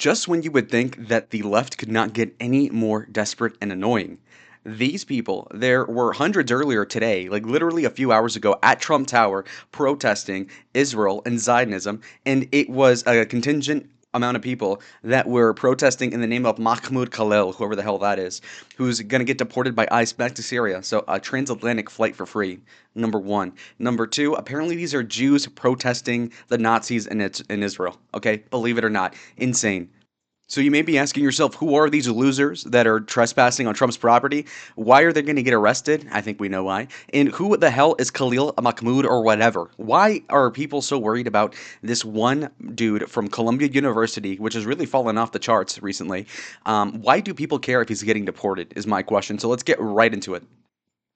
Just when you would think that the left could not get any more desperate and annoying, these people, there were hundreds earlier today, like literally a few hours ago, at Trump Tower protesting Israel and Zionism, and it was a contingent amount of people that were protesting in the name of Mahmoud Khalil, whoever the hell that is, who's going to get deported by ICE back to Syria. So a transatlantic flight for free. Number one. Number two, apparently these are Jews protesting the Nazis in Israel. Okay, believe it or not, insane. So you may be asking yourself, who are these losers that are trespassing on Trump's property? Why are they going to get arrested? I think we know why. And who the hell is Khalil Mahmoud or whatever? Why are people so worried about this one dude from Columbia University, which has really fallen off the charts recently? Why do people care if he's getting deported is my question. So let's get right into it.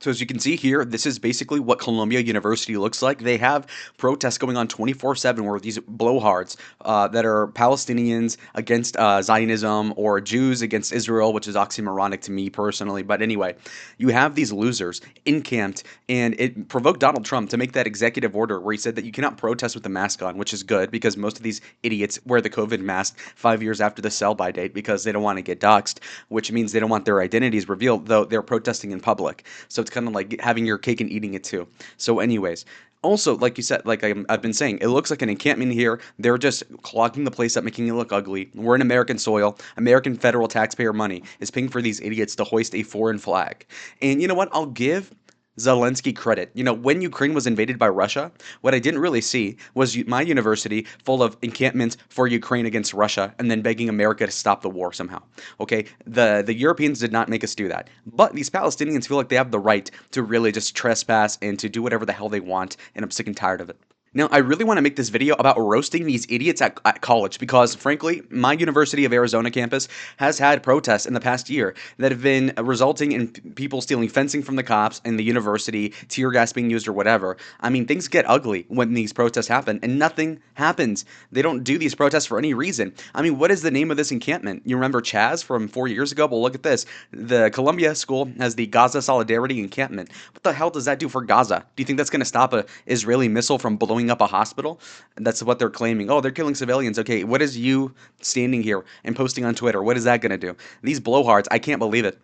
So as you can see here, this is basically what Columbia University looks like. They have protests going on 24/7 where these blowhards that are Palestinians against Zionism or Jews against Israel, which is oxymoronic to me personally. But anyway, you have these losers encamped, and it provoked Donald Trump to make that executive order where he said that you cannot protest with the mask on, which is good because most of these idiots wear the COVID mask 5 years after the sell-by date because they don't want to get doxxed, which means they don't want their identities revealed, though they're protesting in public. So it's kind of like having your cake and eating it too. So, anyways, also, like you said, like I've been saying, it looks like an encampment here. They're just clogging the place up, making it look ugly. We're in American soil. American federal taxpayer money is paying for these idiots to hoist a foreign flag. And you know what? I'll give Zelensky credit. You know, when Ukraine was invaded by Russia, what I didn't really see was my university full of encampments for Ukraine against Russia and then begging America to stop the war somehow. Okay, the Europeans did not make us do that. But these Palestinians feel like they have the right to really just trespass and to do whatever the hell they want, and I'm sick and tired of it. Now, I really want to make this video about roasting these idiots at college because, frankly, my University of Arizona campus has had protests in the past year that have been resulting in people stealing fencing from the cops and the university, tear gas being used or whatever. I mean, things get ugly when these protests happen, and nothing happens. They don't do these protests for any reason. I mean, what is the name of this encampment? You remember Chaz from 4 years ago? Well, look at this. The Columbia School has the Gaza Solidarity Encampment. What the hell does that do for Gaza? Do you think that's going to stop a Israeli missile from blowing up a hospital? That's what they're claiming. Oh, they're killing civilians. Okay, what is you standing here and posting on Twitter? What is that going to do? These blowhards, I can't believe it.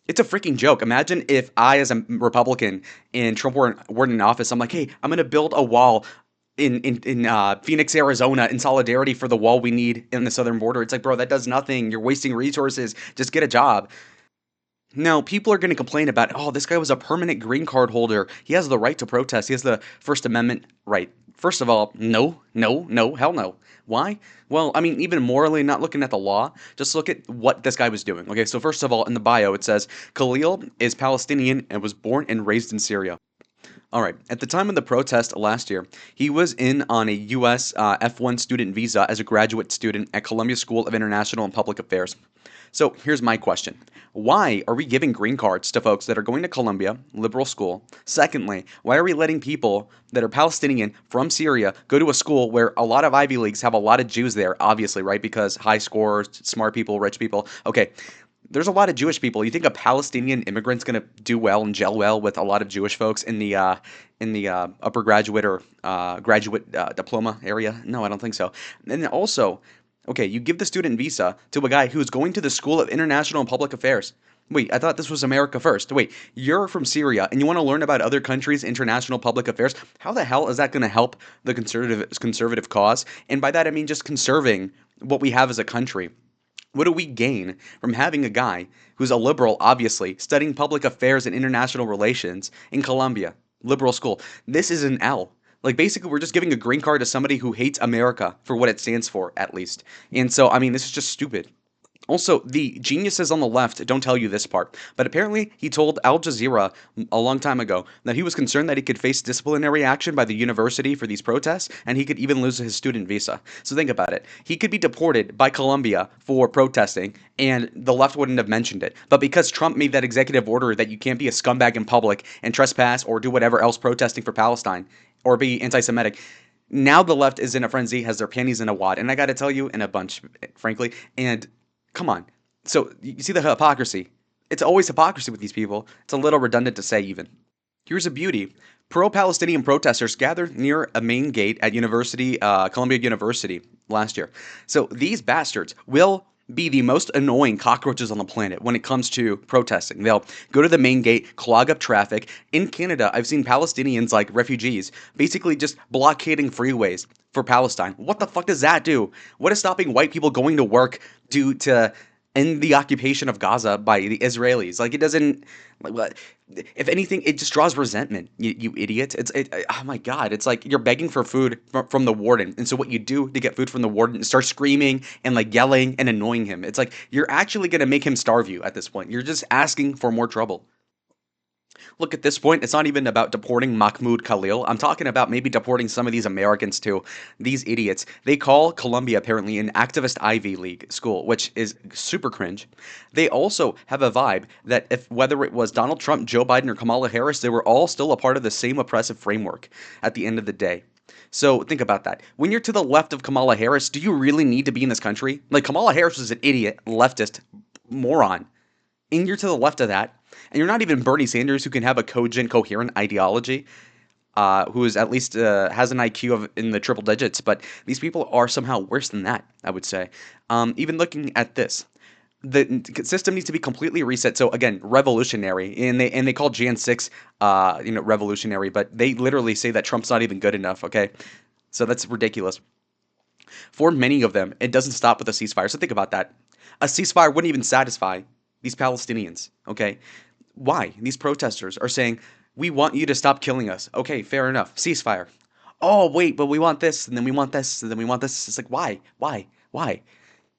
It's a freaking joke. Imagine if I, as a Republican and Trump were in office, I'm like, hey, I'm going to build a wall in Phoenix, Arizona, in solidarity for the wall we need in the southern border. It's like, bro, that does nothing. You're wasting resources. Just get a job. Now, people are going to complain about, oh, this guy was a permanent green card holder. He has the right to protest. He has the First Amendment right. First of all, no, no, no, hell no. Why? Well, I mean, even morally, not looking at the law, just look at what this guy was doing. Okay, so first of all, in the bio, it says Khalil is Palestinian and was born and raised in Syria. All right. At the time of the protest last year, he was in on a U.S. F1 student visa as a graduate student at Columbia School of International and Public Affairs. So here's my question. Why are we giving green cards to folks that are going to Columbia, liberal school? Secondly, why are we letting people that are Palestinian from Syria go to a school where a lot of Ivy Leagues have a lot of Jews there, obviously, right? Because high scores, smart people, rich people. Okay, there's a lot of Jewish people. You think a Palestinian immigrant's going to do well and gel well with a lot of Jewish folks in the upper graduate or graduate diploma area? No, I don't think so. And also, okay, you give the student visa to a guy who's going to the School of International and Public Affairs. Wait, I thought this was America first. Wait, you're from Syria and you want to learn about other countries' international public affairs? How the hell is that going to help the conservative cause? And by that I mean just conserving what we have as a country. What do we gain from having a guy who's a liberal, obviously, studying public affairs and international relations in Columbia, liberal school? This is an L. Like, basically, we're just giving a green card to somebody who hates America for what it stands for, at least. And so, I mean, this is just stupid. Also, the geniuses on the left don't tell you this part, but apparently he told Al Jazeera a long time ago that he was concerned that he could face disciplinary action by the university for these protests, and he could even lose his student visa. So think about it. He could be deported by Colombia for protesting, and the left wouldn't have mentioned it. But because Trump made that executive order that you can't be a scumbag in public and trespass or do whatever else protesting for Palestine or be anti-Semitic, now the left is in a frenzy, has their panties in a wad, and I got to tell you, in a bunch, frankly, and come on. So you see the hypocrisy. It's always hypocrisy with these people. It's a little redundant to say even. Here's a beauty. Pro-Palestinian protesters gathered near a main gate at Columbia University last year. So these bastards will be the most annoying cockroaches on the planet when it comes to protesting. They'll go to the main gate, clog up traffic. In Canada, I've seen Palestinians, like refugees, basically just blockading freeways for Palestine. What the fuck does that do? What is stopping white people going to work due to end the occupation of Gaza by the Israelis? Like, it doesn't. Like, what? If anything, it just draws resentment. You idiot! Oh my god! It's like you're begging for food from the warden, and so what you do to get food from the warden is start screaming and like yelling and annoying him. It's like you're actually gonna make him starve you at this point. You're just asking for more trouble. Look, at this point, it's not even about deporting Mahmoud Khalil. I'm talking about maybe deporting some of these Americans too. These idiots. They call Columbia apparently an activist Ivy League school, which is super cringe. They also have a vibe that if whether it was Donald Trump, Joe Biden, or Kamala Harris, they were all still a part of the same oppressive framework at the end of the day. So think about that. When you're to the left of Kamala Harris, do you really need to be in this country? Like, Kamala Harris was an idiot, leftist, moron, and you're to the left of that, and you're not even Bernie Sanders, who can have a cogent, coherent ideology, who is at least has an IQ of in the triple digits. But these people are somehow worse than that, I would say. Even looking at this, the system needs to be completely reset. So again, revolutionary, and they call Jan 6, revolutionary, but they literally say that Trump's not even good enough. Okay, so that's ridiculous. For many of them, it doesn't stop with a ceasefire. So think about that. A ceasefire wouldn't even satisfy these Palestinians. Okay, why? These protesters are saying, we want you to stop killing us. Okay, fair enough. Ceasefire. Oh, wait, but we want this, and then we want this, and then we want this. It's like, why? Why? Why?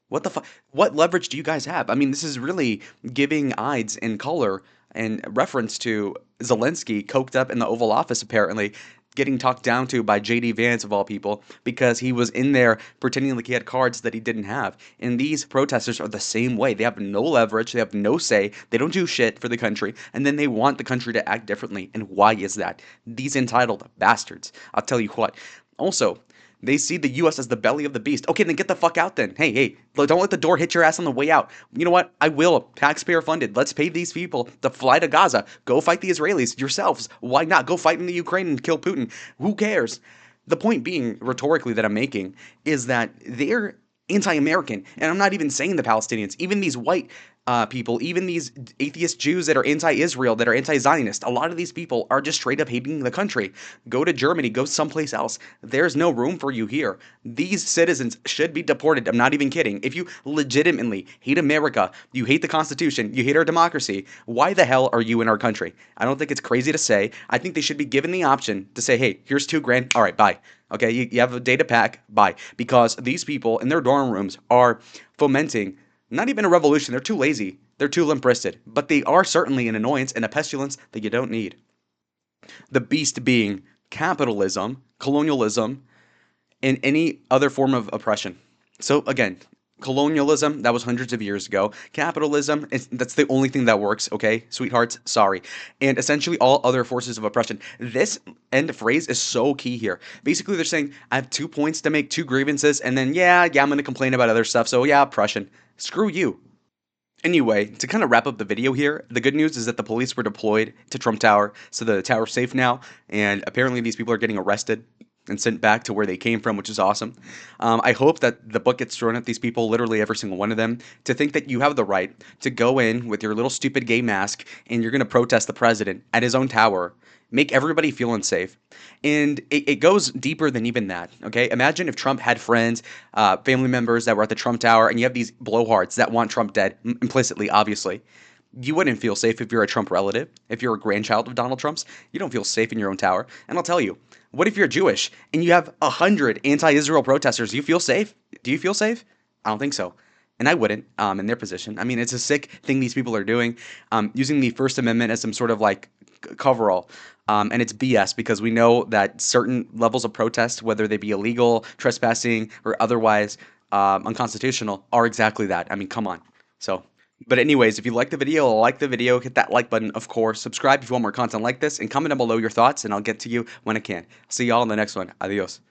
What the fuck? What leverage do you guys have? I mean, this is really giving Ides and color and reference to Zelensky, coked up in the Oval Office, apparently, getting talked down to by J.D. Vance, of all people, because he was in there pretending like he had cards that he didn't have. And these protesters are the same way. They have no leverage. They have no say. They don't do shit for the country. And then they want the country to act differently. And why is that? These entitled bastards. I'll tell you what. Also, they see the U.S. as the belly of the beast. Okay, then get the fuck out then. Hey, don't let the door hit your ass on the way out. You know what? I will. Taxpayer funded. Let's pay these people to fly to Gaza. Go fight the Israelis yourselves. Why not? Go fight in the Ukraine and kill Putin. Who cares? The point being, rhetorically, that I'm making is that they're anti-American. And I'm not even saying the Palestinians. Even these white people, even these atheist Jews that are anti-Israel, that are anti-Zionist, a lot of these people are just straight up hating the country. Go to Germany, go someplace else. There's no room for you here. These citizens should be deported. I'm not even kidding. If you legitimately hate America, you hate the Constitution, you hate our democracy, why the hell are you in our country? I don't think it's crazy to say. I think they should be given the option to say, hey, here's $2,000. All right, bye. Okay, you have a data pack, bye. Because these people in their dorm rooms are fomenting not even a revolution. They're too lazy. They're too limp-wristed. But they are certainly an annoyance and a pestilence that you don't need. The beast being capitalism, colonialism, and any other form of oppression. So again, colonialism, that was hundreds of years ago. Capitalism, that's the only thing that works, okay? Sweethearts, sorry. And essentially all other forces of oppression. This end phrase is so key here. Basically, they're saying, I have 2 points to make, 2 grievances, and then, yeah, I'm going to complain about other stuff, so yeah, oppression. Screw you. Anyway, to kind of wrap up the video here, the good news is that the police were deployed to Trump Tower, so the tower's safe now, and apparently these people are getting arrested and sent back to where they came from, which is awesome. I hope that the book gets thrown at these people, literally every single one of them, to think that you have the right to go in with your little stupid gay mask and you're going to protest the president at his own tower, make everybody feel unsafe. And it goes deeper than even that, okay? Imagine if Trump had friends, family members that were at the Trump Tower, and you have these blowhards that want Trump dead, implicitly, obviously. You wouldn't feel safe if you're a Trump relative. If you're a grandchild of Donald Trump's, you don't feel safe in your own tower. And I'll tell you, what if you're Jewish and you have 100 anti-Israel protesters? Do you feel safe? Do you feel safe? I don't think so. And I wouldn't in their position. I mean, it's a sick thing these people are doing, using the First Amendment as some sort of like coverall. And it's BS because we know that certain levels of protest, whether they be illegal, trespassing, or otherwise unconstitutional, are exactly that. I mean, come on. So, but anyways, if you like the video, hit that like button, of course. Subscribe if you want more content like this, and comment down below your thoughts, and I'll get to you when I can. See y'all in the next one. Adios.